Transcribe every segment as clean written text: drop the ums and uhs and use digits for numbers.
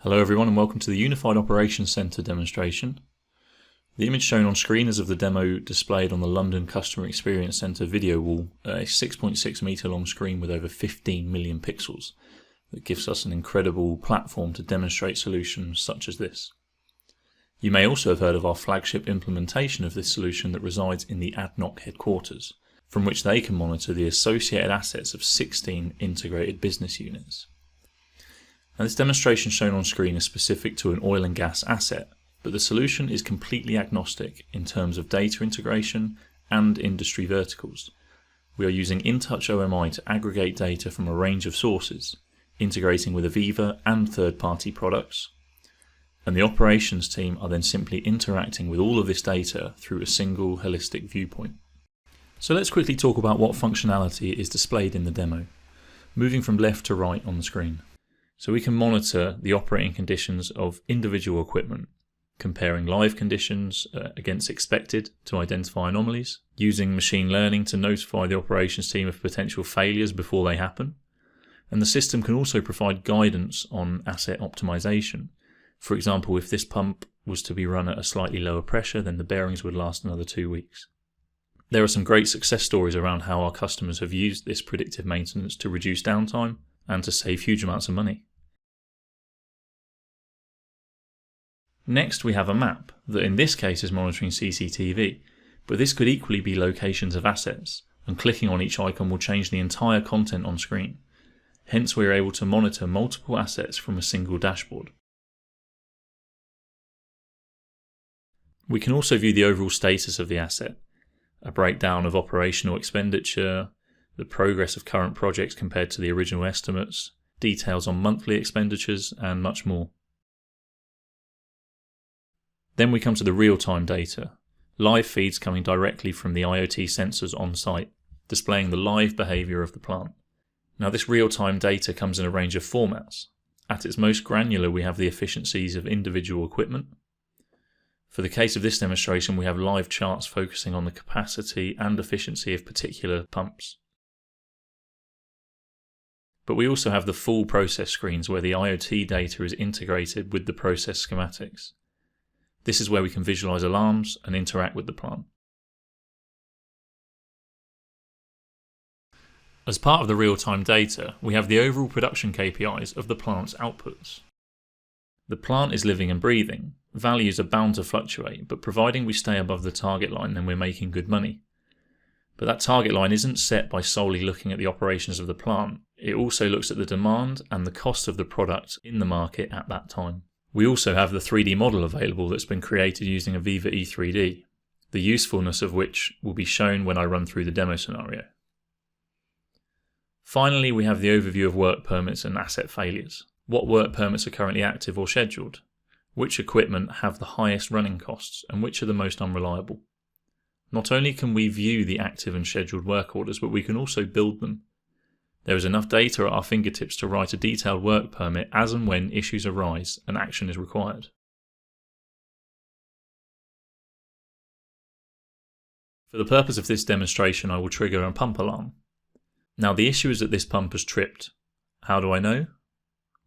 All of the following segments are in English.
Hello everyone and welcome to the Unified Operations Centre demonstration. The image shown on screen is of the demo displayed on the London Customer Experience Centre video wall, a 6.6 metre long screen with over 15 million pixels that gives us an incredible platform to demonstrate solutions such as this. You may also have heard of our flagship implementation of this solution that resides in the ADNOC headquarters, from which they can monitor the associated assets of 16 integrated business units. Now, this demonstration shown on screen is specific to an oil and gas asset, but the solution is completely agnostic in terms of data integration and industry verticals. We are using InTouch OMI to aggregate data from a range of sources, integrating with AVEVA and third-party products, and the operations team are then simply interacting with all of this data through a single holistic viewpoint. So let's quickly talk about what functionality is displayed in the demo, moving from left to right on the screen. So we can monitor the operating conditions of individual equipment, comparing live conditions against expected to identify anomalies, using machine learning to notify the operations team of potential failures before they happen. And the system can also provide guidance on asset optimization. For example, if this pump was to be run at a slightly lower pressure, then the bearings would last another 2 weeks. There are some great success stories around how our customers have used this predictive maintenance to reduce downtime and to save huge amounts of money. Next, we have a map that in this case is monitoring CCTV, but this could equally be locations of assets, and clicking on each icon will change the entire content on screen. Hence, we are able to monitor multiple assets from a single dashboard. We can also view the overall status of the asset, a breakdown of operational expenditure, the progress of current projects compared to the original estimates, details on monthly expenditures, and much more. Then we come to the real-time data, live feeds coming directly from the IoT sensors on site, displaying the live behaviour of the plant. Now this real-time data comes in a range of formats. At its most granular we have the efficiencies of individual equipment. For the case of this demonstration we have live charts focusing on the capacity and efficiency of particular pumps. But we also have the full process screens where the IoT data is integrated with the process schematics. This is where we can visualize alarms and interact with the plant. As part of the real-time data, we have the overall production KPIs of the plant's outputs. The plant is living and breathing. Values are bound to fluctuate, but providing we stay above the target line, then we're making good money. But that target line isn't set by solely looking at the operations of the plant. It also looks at the demand and the cost of the product in the market at that time. We also have the 3D model available that's been created using AVEVA E3D, the usefulness of which will be shown when I run through the demo scenario. Finally, we have the overview of work permits and asset failures. What work permits are currently active or scheduled? Which equipment have the highest running costs and which are the most unreliable? Not only can we view the active and scheduled work orders, but we can also build them. There is enough data at our fingertips to write a detailed work permit as and when issues arise and action is required. For the purpose of this demonstration, I will trigger a pump alarm. Now the issue is that this pump has tripped. How do I know?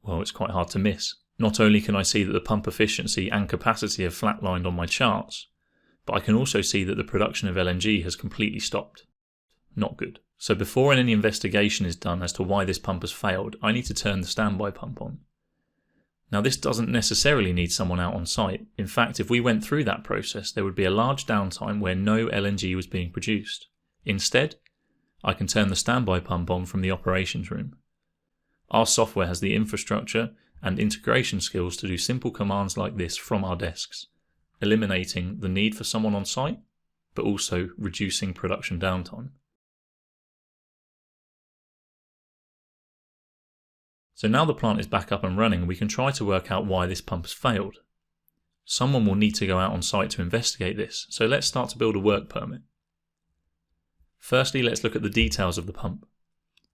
Well, it's quite hard to miss. Not only can I see that the pump efficiency and capacity have flatlined on my charts, but I can also see that the production of LNG has completely stopped. Not good. So before any investigation is done as to why this pump has failed, I need to turn the standby pump on. Now this doesn't necessarily need someone out on site. In fact, if we went through that process, there would be a large downtime where no LNG was being produced. Instead, I can turn the standby pump on from the operations room. Our software has the infrastructure and integration skills to do simple commands like this from our desks, eliminating the need for someone on site, but also reducing production downtime. So now the plant is back up and running, we can try to work out why this pump has failed. Someone will need to go out on site to investigate this, so let's start to build a work permit. Firstly, let's look at the details of the pump.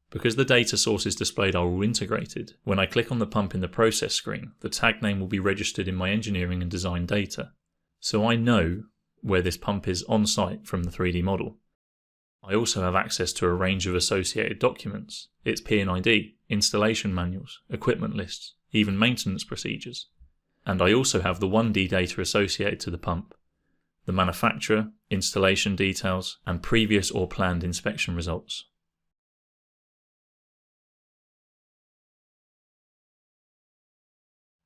Because the data sources displayed are all integrated, when I click on the pump in the process screen, the tag name will be registered in my engineering and design data. So I know where this pump is on site from the 3D model. I also have access to a range of associated documents, its P&ID, installation manuals, equipment lists, even maintenance procedures. And I also have the 1D data associated to the pump, the manufacturer, installation details, and previous or planned inspection results.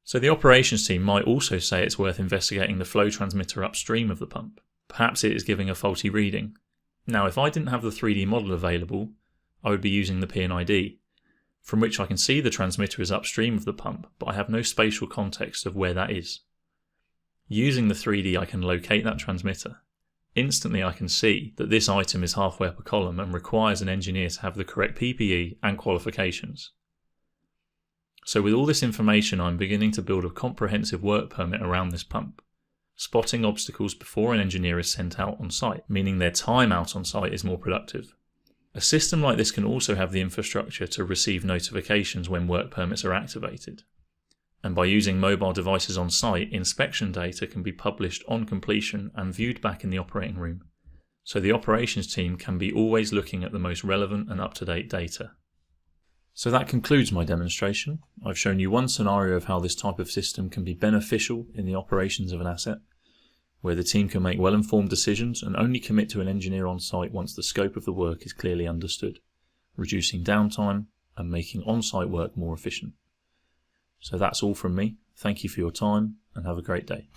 So the operations team might also say it's worth investigating the flow transmitter upstream of the pump. Perhaps it is giving a faulty reading. Now, if I didn't have the 3D model available, I would be using the P&ID, from which I can see the transmitter is upstream of the pump, but I have no spatial context of where that is. Using the 3D, I can locate that transmitter. Instantly, I can see that this item is halfway up a column and requires an engineer to have the correct PPE and qualifications. So with all this information, I'm beginning to build a comprehensive work permit around this pump, spotting obstacles before an engineer is sent out on site, meaning their time out on site is more productive. A system like this can also have the infrastructure to receive notifications when work permits are activated. And by using mobile devices on site, inspection data can be published on completion and viewed back in the operating room, so the operations team can be always looking at the most relevant and up-to-date data. So that concludes my demonstration. I've shown you one scenario of how this type of system can be beneficial in the operations of an asset, where the team can make well-informed decisions and only commit to an engineer on site once the scope of the work is clearly understood, reducing downtime and making on-site work more efficient. So that's all from me. Thank you for your time and have a great day.